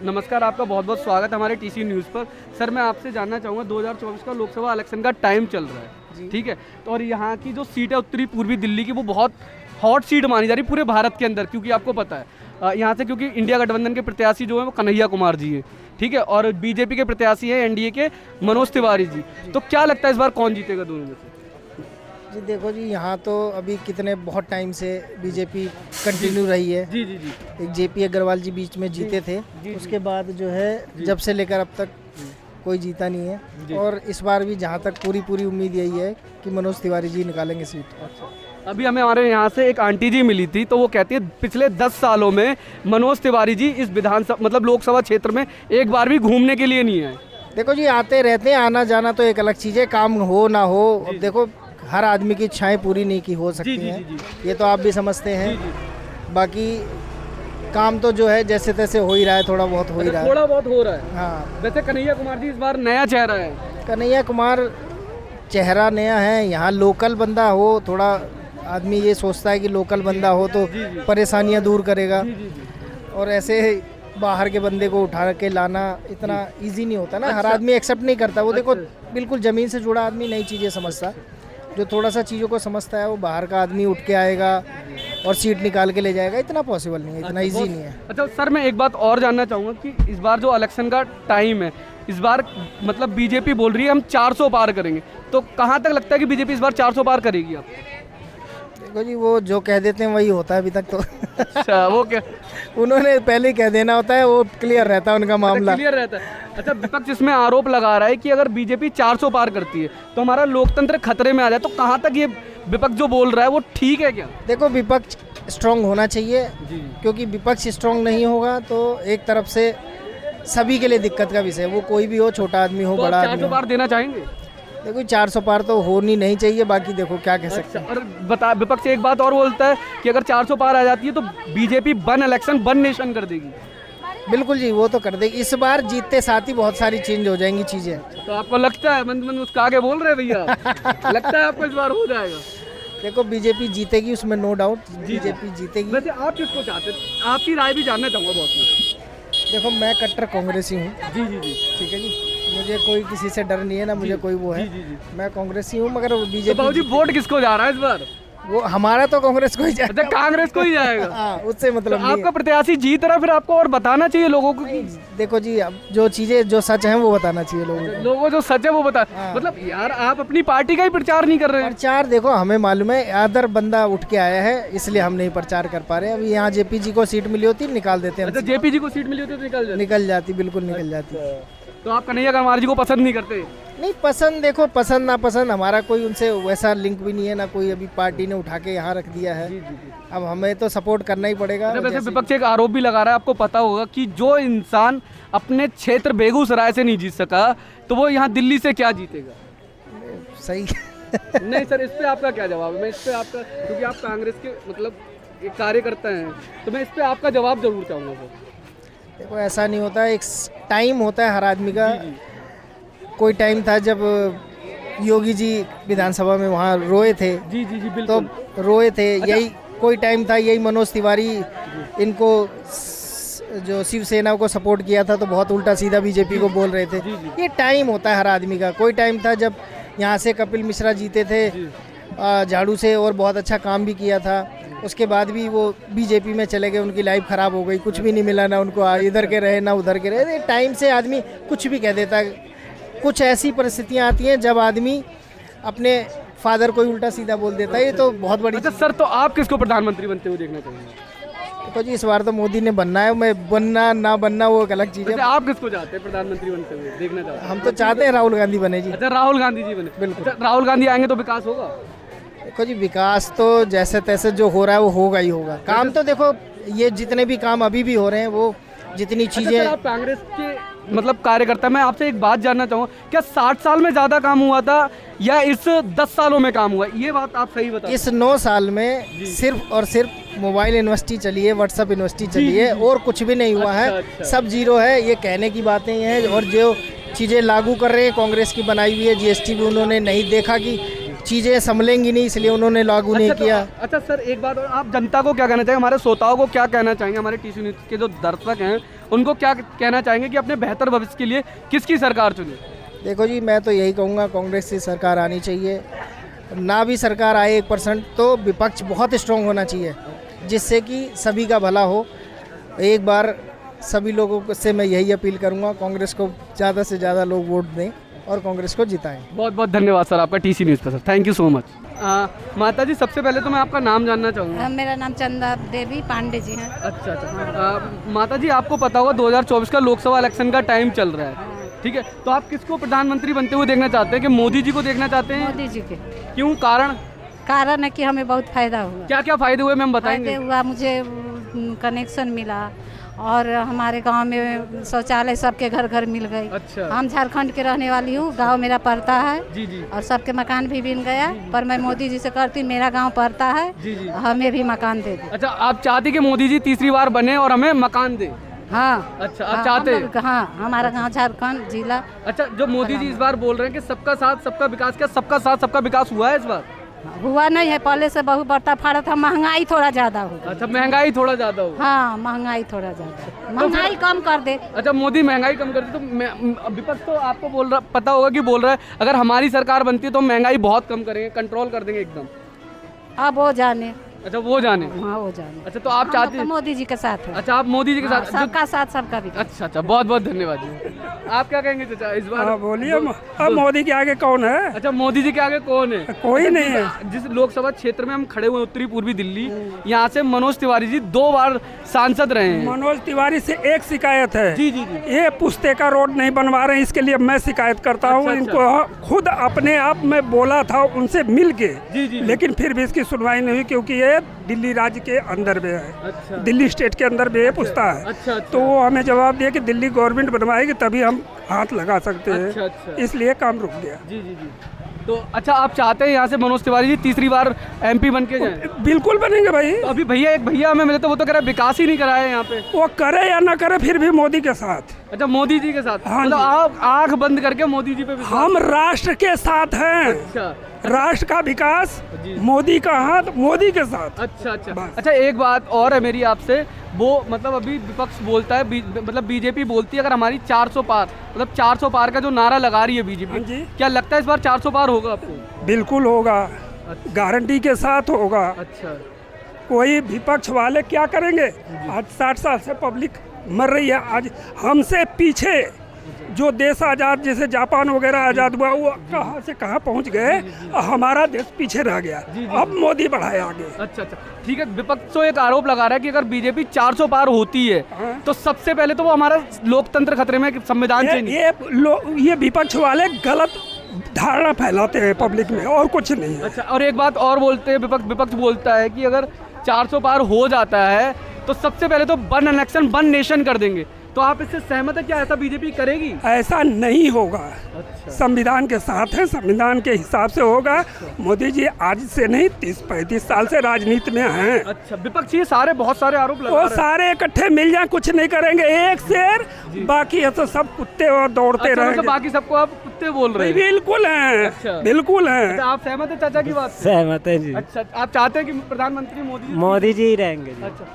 नमस्कार, आपका बहुत बहुत स्वागत है हमारे टीसी न्यूज़ पर। सर, मैं आपसे जानना चाहूँगा 2024 का लोकसभा इलेक्शन का टाइम चल रहा है, ठीक है? तो और यहाँ की जो सीट है उत्तरी पूर्वी दिल्ली की, वो बहुत हॉट सीट मानी जा रही है पूरे भारत के अंदर, क्योंकि आपको पता है यहाँ से, क्योंकि इंडिया गठबंधन के प्रत्याशी जो है वो कन्हैया कुमार जी हैं, ठीक है, और बीजेपी के प्रत्याशी हैं एनडीए के मनोज तिवारी जी। तो क्या लगता है इस बार कौन जीतेगा दोनों में से? जी देखो जी, यहाँ तो अभी कितने बहुत टाइम से बीजेपी कंटिन्यू रही है। जी जी जी। एक जेपी अग्रवाल जी बीच में जीते थे, उसके बाद जो है जब से लेकर अब तक कोई जीता नहीं है। और इस बार भी जहाँ तक पूरी उम्मीद यही है कि मनोज तिवारी जी निकालेंगे सीट। अच्छा, अभी हमें हमारे यहाँ से एक आंटी जी मिली थी, तो वो कहती है पिछले 10 सालों में मनोज तिवारी जी इस विधानसभा मतलब लोकसभा क्षेत्र में एक बार भी घूमने के लिए नहीं आए। देखो जी, आते रहते हैं, आना जाना तो एक अलग चीज़ है, काम हो ना हो। अब देखो, हर आदमी की इच्छाएं पूरी नहीं की हो सकती हैं, ये तो आप भी समझते हैं। बाकी काम तो जो है जैसे तैसे हो ही रहा है, थोड़ा बहुत हो ही रहा है। थोड़ा बहुत हो रहा है। हाँ, वैसे कन्हैया कुमार जी इस बार नया चेहरा है। कन्हैया कुमार चेहरा नया है, यहाँ लोकल बंदा हो, थोड़ा आदमी ये सोचता है कि लोकल बंदा हो तो परेशानियाँ दूर करेगा। और ऐसे बाहर के बंदे को उठा के लाना इतना इजी नहीं होता ना। हर आदमी एक्सेप्ट नहीं करता। वो देखो, बिल्कुल ज़मीन से जुड़ा आदमी नई चीज़ें समझता। जो थोड़ा सा चीज़ों को समझता है वो बाहर का आदमी उठ के आएगा और सीट निकाल के ले जाएगा। इतना पॉसिबल नहीं है, इतना इजी नहीं है। अच्छा सर, मैं एक बात और जानना चाहूँगा कि इस बार जो इलेक्शन का टाइम है, इस बार मतलब बीजेपी बोल रही है हम 400 पार करेंगे, तो कहाँ तक लगता है कि बीजेपी इस बार 400 पार करेगी? आप देखो जी, वो जो कह देते हैं वही होता है अभी तक तो। अच्छा, वो क्या उन्होंने पहले ही कह देना होता है, वो क्लियर रहता है उनका मामला। क्लियर रहता है। अच्छा, विपक्ष इसमें आरोप लगा रहा है कि अगर बीजेपी 400 पार करती है तो हमारा लोकतंत्र खतरे में आ जाए, तो कहाँ तक ये विपक्ष जो बोल रहा है वो ठीक है क्या? देखो, विपक्ष स्ट्रांग होना चाहिए, क्योंकि विपक्ष स्ट्रांग नहीं होगा तो एक तरफ से सभी के लिए दिक्कत का विषय है। वो कोई भी हो, छोटा आदमी हो, बड़ा आदमी हो। 400 पार देना चाहेंगे? देखो, 400 पार तो होनी नहीं चाहिए, बाकी देखो क्या कह सकते हैं। और बता, विपक्ष एक बात और बोलता है कि अगर 400 पार आ जाती है तो BJP one election one nation कर देगी। बिल्कुल जी, वो तो कर देगी। इस बार जीतते साथ ही बहुत सारी चेंज हो जाएंगी चीज़ें। तो आपको लगता है मन उसका आगे बोल रहे भैया लगता है आपको इस बार हो जाएगा? देखो, बीजेपी जीतेगी, उसमें नो डाउट बीजेपी जीतेगी। वैसे आप किसको चाहते हैं? आपकी राय भी जानना चाहूँगा बहुत। देखो, मैं कट्टर कांग्रेसी हूँ। जी जी जी। ठीक है जी, मुझे कोई किसी से डर नहीं है ना, मुझे कोई वो है। मैं कांग्रेसी हूँ, मगर तो बीजेपी। बाबूजी, वोट किसको जा रहा है इस बार? वो हमारा तो कांग्रेस को ही अच्छा, कांग्रेस को ही जाएगा। हाँ, उससे मतलब नहीं आपका प्रत्याशी जीत रहा, फिर आपको और बताना चाहिए लोगों को कि देखो जी, अब जो चीज़ें जो सच हैं वो बताना चाहिए लोगों को। लोगों जो सच है वो बता। मतलब यार, आप अपनी पार्टी का ही प्रचार नहीं कर रहे हैं। प्रचार देखो, हमें मालूम है अदर बंदा उठ के आया है, इसलिए हम नहीं प्रचार कर पा रहे। अभी यहाँ जेपी जी को सीट मिली होती, निकाल देते हैं। अच्छा, जेपी जी को सीट मिली होती तो निकल जाती, बिल्कुल निकल जाती। तो आप कन्हैया कुमार जी को पसंद नहीं करते? नहीं पसंद, देखो पसंद ना पसंद, हमारा कोई उनसे वैसा लिंक भी नहीं है ना, कोई अभी पार्टी ने उठा के यहाँ रख दिया है। अब हमें तो सपोर्ट करना ही पड़ेगा। वैसे विपक्ष एक आरोप भी लगा रहा है, आपको पता होगा कि जो इंसान अपने क्षेत्र बेगूसराय से नहीं जीत सका तो वो यहाँ दिल्ली से क्या जीतेगा? सही नहीं सर, इस पे आपका क्या जवाब है? मैं इस पे आपका, क्योंकि आप कांग्रेस के मतलब एक कार्यकर्ता हैं, तो मैं इस पे आपका जवाब जरूर चाहूँगा सर। देखो, ऐसा नहीं होता, एक टाइम होता है हर आदमी का। कोई टाइम था जब योगी जी विधानसभा में वहाँ रोए थे। जी जी जी, बिल्कुल। तो रोए थे। यही कोई टाइम था, यही मनोज तिवारी इनको जो शिवसेना को सपोर्ट किया था तो बहुत उल्टा सीधा बीजेपी को बोल रहे थे। ये टाइम होता है हर आदमी का। कोई टाइम था जब यहाँ से कपिल मिश्रा जीते थे झाड़ू से, और बहुत अच्छा काम भी किया था। उसके बाद भी वो बीजेपी में चले गए, उनकी लाइफ ख़राब हो गई, कुछ भी नहीं मिला ना उनको, इधर के रहे ना उधर के रहे। टाइम से आदमी कुछ भी कह देता है। कुछ ऐसी परिस्थितियाँ आती हैं जब आदमी अपने फादर को ही उल्टा सीधा बोल देता है। ये तो बहुत बड़ी। अच्छा सर, तो आप किसको प्रधानमंत्री बनते हुए देखना चाहेंगे? तो जी, इस बार तो मोदी ने बनना है। मैं बनना ना बनना वो एक अलग चीज़ है। आप किसको चाहते हैं प्रधानमंत्री बनते हुए देखना चाहते हैं? हम तो चाहते हैं राहुल गांधी बने जी। अच्छा, राहुल गांधी जी बने। बिल्कुल। अच्छा, राहुल गांधी आएंगे तो विकास होगा? देखो जी, विकास तो जैसे तैसे जो हो रहा है वो होगा ही होगा। काम तो देखो, ये जितने भी काम अभी भी हो रहे हैं, वो जितनी चीज़ें। आप कांग्रेस के मतलब कार्यकर्ता, मैं आपसे एक बात जानना चाहूँगा, क्या 60 साल में ज़्यादा काम हुआ था या इस 10 सालों में काम हुआ? ये बात आप सही बताओ। इस 9 साल में सिर्फ और सिर्फ मोबाइल यूनिवर्सिटी चली है, व्हाट्सएप यूनिवर्सिटी चली है, और कुछ भी नहीं हुआ है। सब जीरो है। ये कहने की बातें हैं। और जो चीज़ें लागू कर रहे हैं कांग्रेस की बनाई हुई है, जीएसटी भी उन्होंने नहीं देखा कि चीज़ें संभलेंगी नहीं, इसलिए उन्होंने लागू नहीं किया। अच्छा सर, एक बात और, आप जनता को क्या कहना चाहेंगे, हमारे श्रोताओं को क्या कहना चाहेंगे, हमारे टीसी न्यूज़ के जो दर्शक हैं उनको क्या कहना चाहेंगे कि अपने बेहतर भविष्य के लिए किसकी सरकार चुने? देखो जी, मैं तो यही कहूँगा कांग्रेस की सरकार आनी चाहिए। ना भी सरकार आए 1% तो विपक्ष बहुत स्ट्रांग होना चाहिए, जिससे कि सभी का भला हो। एक बार सभी लोगों से मैं यही अपील करूँगा, कांग्रेस को ज़्यादा से ज़्यादा लोग वोट दें और कांग्रेस को जिताएं। बहुत बहुत धन्यवाद सर आपका टीसी न्यूज़ पर sir, thank you so much. माता जी, सबसे पहले तो मैं आपका नाम जानना चाहूँगा। मेरा नाम चंदा देवी पांडे जी हैं। अच्छा अच्छा। माता जी, आपको पता होगा 2024 का लोकसभा इलेक्शन का टाइम चल रहा है, ठीक है, तो आप किसको प्रधानमंत्री बनते हुए देखना चाहते हैं? कि मोदी जी को देखना चाहते हैं? मोदी जी के क्यों, कारण? कारण है कि हमें बहुत फायदा हुआ। क्या क्या फायदे हुए मैम फायदे बताएंगे? हुआ, मुझे कनेक्शन मिला और हमारे गांव में शौचालय सबके घर घर मिल गई। अच्छा। हम झारखंड के रहने वाली हूँ, गांव मेरा पड़ता है जी जी और सबके मकान भी बन गया, पर मैं मोदी जी से करती, मेरा गांव पड़ता है, जी जी। हमें भी मकान दे दे। अच्छा, आप चाहती कि मोदी जी तीसरी बार बने और हमें मकान दे? हाँ। अच्छा, आप हाँ, चाहते हम लोग- हाँ, हमारा गांव झारखंड जिला। अच्छा, जो मोदी जी इस बार बोल रहे हैं कि सबका साथ सबका विकास, क्या सबका साथ सबका विकास हुआ है इस बार? हुआ नहीं है, पहले से बहुत बढ़ता फाड़ा था, महंगाई थोड़ा ज्यादा हो गई। अच्छा, महंगाई थोड़ा ज्यादा हो। हाँ, महंगाई थोड़ा ज्यादा, महंगाई कम कर दे। अच्छा, मोदी महंगाई कम कर दे तो विपक्ष तो आपको बोल रहा, पता होगा कि बोल रहा है अगर हमारी सरकार बनती है तो महंगाई बहुत कम करेंगे, कंट्रोल कर देंगे एकदम। अब वो जाने। अच्छा, वो जाने। हाँ, वो जाने। अच्छा, तो आप चाहते हैं मोदी जी के साथ है। अच्छा, आप मोदी जी के हाँ, साथ सबका साथ सबका विकास। अच्छा अच्छा, बहुत बहुत धन्यवाद जी। आप क्या कहेंगे चाचा इस बार? बोलिए। अब मोदी के आगे कौन है? अच्छा, मोदी जी के आगे कौन है? कोई नहीं है। जिस लोकसभा क्षेत्र में हम खड़े हुए उत्तरी पूर्वी दिल्ली, यहाँ से मनोज तिवारी जी 2 बार सांसद रहे हैं। मनोज तिवारी से एक शिकायत है। जी जी जी। ये पुस्तिका रोड नहीं बनवा रहे हैं, इसके लिए मैं शिकायत करता हूँ। अच्छा, इनको खुद अपने आप में बोला था उनसे मिल के, जी जी। लेकिन फिर भी इसकी सुनवाई नहीं हुई, क्योंकि ये दिल्ली राज्य के अंदर में है। अच्छा। दिल्ली स्टेट के अंदर में ये पुस्ता है। अच्छा, अच्छा। तो वो हमें जवाब दिया कि दिल्ली गवर्नमेंट बनवाएगी तभी हम हाथ लगा सकते हैं। अच्छा, अच्छा। इसलिए काम रुक गया। जी जी जी। तो अच्छा, आप चाहते हैं यहाँ से मनोज तिवारी जी तीसरी बार एमपी बन के जाएं? बिल्कुल बनेंगे भाई। तो अभी भैया, एक भैया हमें मिले तो वो तो कह रहा है विकास ही नहीं करा है यहाँ पे। वो करे या ना करे, फिर भी मोदी के साथ। अच्छा, मोदी जी के साथ। हाँ मतलब जी। आप आंख बंद करके मोदी जी पे विश्वास? हम राष्ट्र के साथ हैं। अच्छा राष्ट्र का विकास जी। मोदी का हाथ, मोदी के साथ। अच्छा अच्छा। बस। अच्छा, एक बात और है मेरी आपसे, वो मतलब अभी विपक्ष बोलता है, मतलब बीजेपी बोलती है अगर हमारी 400 पार, मतलब 400 पार का जो नारा लगा रही है हाँ बीजेपी, जी। क्या लगता है इस बार 400 पार होगा आपको? बिल्कुल होगा, गारंटी के साथ होगा। अच्छा। कोई विपक्ष वाले क्या करेंगे? आज 60 साल से पब्लिक मर रही है। आज हमसे पीछे जो देश आज़ाद, जैसे जापान वगैरह आज़ाद हुआ, वो कहाँ से कहाँ पहुँच गए, हमारा देश पीछे रह गया। अब मोदी बढ़ाए आगे। अच्छा अच्छा, ठीक है। विपक्ष तो एक आरोप लगा रहा है कि अगर बीजेपी 400 पार होती है तो सबसे पहले तो वो हमारा लोकतंत्र खतरे में, संविधान चेंज। ये विपक्ष वाले गलत धारणा फैलाते हैं पब्लिक में, और कुछ नहीं है। अच्छा, और एक बात और बोलते हैं, विपक्ष बोलता है कि अगर 400 पार हो जाता है तो सबसे पहले तो वन इलेक्शन वन नेशन कर देंगे। तो आप इससे सहमत है? क्या ऐसा बीजेपी करेगी? ऐसा नहीं होगा। अच्छा। संविधान के साथ है, संविधान के हिसाब से होगा। मोदी जी आज से नहीं, 30-35 साल से राजनीति में हैं। अच्छा, विपक्ष ये सारे बहुत सारे आरोप लगा वो रहे हैं। सारे इकट्ठे मिल जाए कुछ नहीं करेंगे, एक शेर, बाकी है तो सब कुत्ते और दौड़ते अच्छा, रहेंगे। मतलब बाकी सबको आप कुत्ते बोल रहे हैं? बिल्कुल हैं। अच्छा। बिल्कुल हैं। अच्छा, आप सहमत है चाचा की बात से? सहमत है जी। अच्छा, आप चाहते हैं कि प्रधानमंत्री मोदी जी? मोदी जी ही रहेंगे जी। अच्छा,